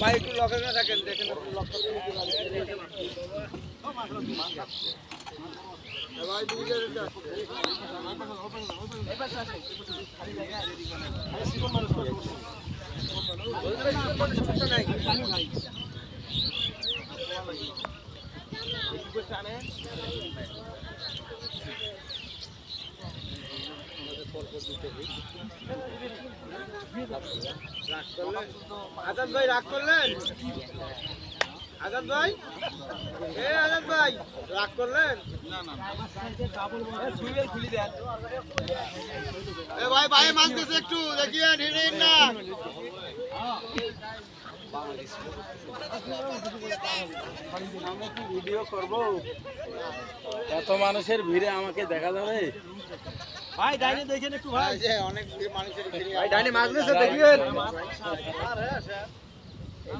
ভাই একটু লকে থাকেন, দেখেন আজাদ ভাই রাগ করলেন? আজাদ ভাই, আজাদ ভাই রাগ করলেন? ভাই ভাই মাছ দিয়েছে, একটু দেখিয়ে নিন না। ভিডিও করব, এত মানুষের ভিড়ে আমাকে দেখা যাবে? ভাই ডাইনে দেখেন একটু, ভাই অনেক মানুষের ভিড়ে, ভাই ডাইনে মাছ দিয়েছে দেখিয়েন।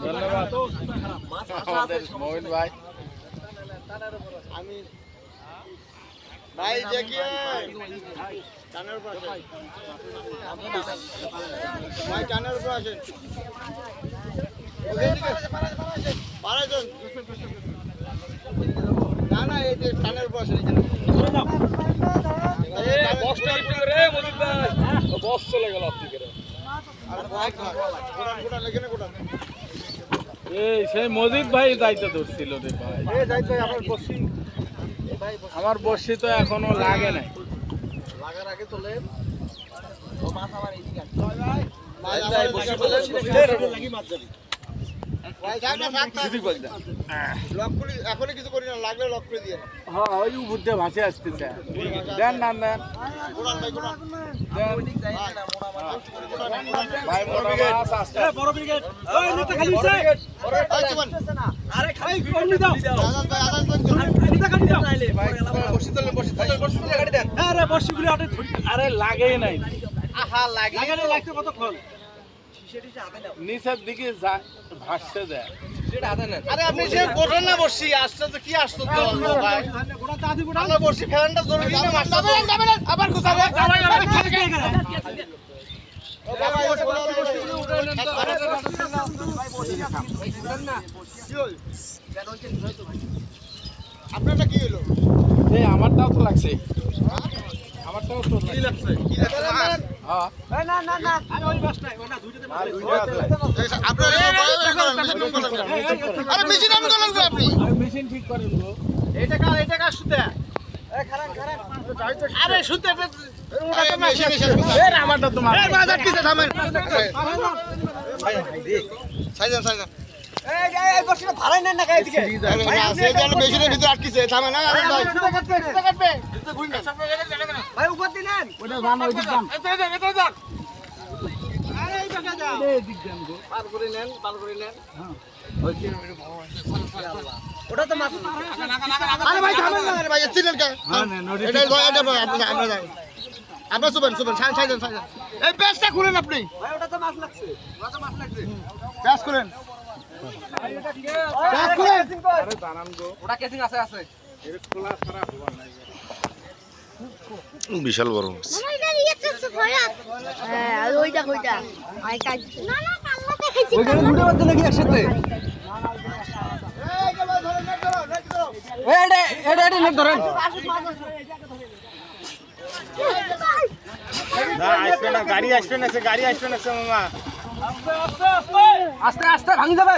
ধন্যবাদ আমাদের মোহিত ভাই। আমি ভাই দেখিয়ে টানের উপর আসেন, ভাই টানের উপর আসেন, পারাজন না না, এই যে টানের উপর আসেন। বস চলে গেল আপনি সেই মজিদ ভাই যাইতে ধরছিল রে ভাই। আমার বর্ষি তো এখনো লাগে নাই। লাগার আগে চলে এখনই কিছু করি না, লাগলে লক করে দিয়ে। হ্যাঁ ওই বুদ্ধে ভাসে আসতেছে, দেন না দেন ভাই। বড় ব্রিগেড আরে লাগেই নাই। নিচের দিকে ভাসতে দেয়। আরে আপনি যে গোটান না বসছি, আসছে তো কি আসতো তো ভাই, আমরা বসছি ফ্যানটা জরুরি না, আবার গুছাবো। আপনারটা কি হলো? এই আমারটাও তো লাগছে, আমারটাও তো লাগছে। হ্যাঁ না না না, আমি ওই বাস নাই, ওনা দুইটাতে মাছ। আপনারা আরে মেশিন অন করেন তো আপনি, মেশিন ঠিক করেন গো। এটা কার সুতে? এই খারান আরে সুতে ওটা মেশিন এর আমারটা তোমার। এই বাজার কিসে থামেন, ভাই সাইজান এই বসিটা ভাড়াই নেন না কাই দিকে, ভাই আছে জানো মেশিনের ভিতর আটকিছে, থামেন না। আরে ভাই সুতে কাটবে সুতে ঘুরি না ভাই, উপর দিলেন ওটা জানো, ওই দিক যান, এটা আরে এই জায়গা যাও, এই দিক যান গো। পার করে নেন হ্যাঁ ওই কি ওটা তো মাছ। আরে ভাই থামেন না, আরে ভাই চিনেন কে? এটা আমরা যাই, আপনারা শুবেন সাইজান এই প্যাচটা খুলেন আপনি, ভাই ওটা তো মাছ লাগছে, প্যাচ খুলেন, প্যাচ খুলেন। আরে জানান গো, ওটা কেসিং আছে এর খোলা ছাড়া হবার নাই। বিশাল বড় মাছ। গাড়ি আসবে না মামা। আস্তে আস্তে ভাঙি যাবে,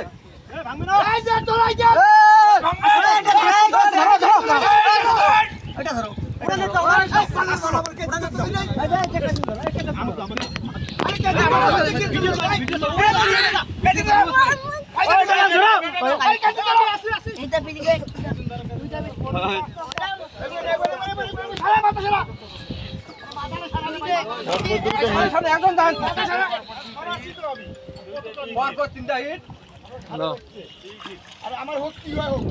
আমার হোক কি হয় হোক।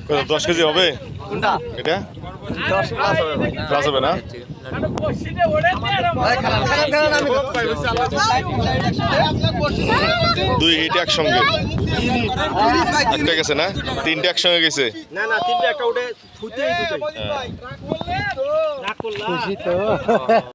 কত 10 কেজি হবে কোনটা? এটা? 10 প্লাস হবে ভাই, প্লাস হবে না? দুই হিট একসঙ্গে একটা গেছে না, তিনটে একসঙ্গে গেছে। না না তিনটা একটা উঠে থুতেই দুটোই হ্যাঁ।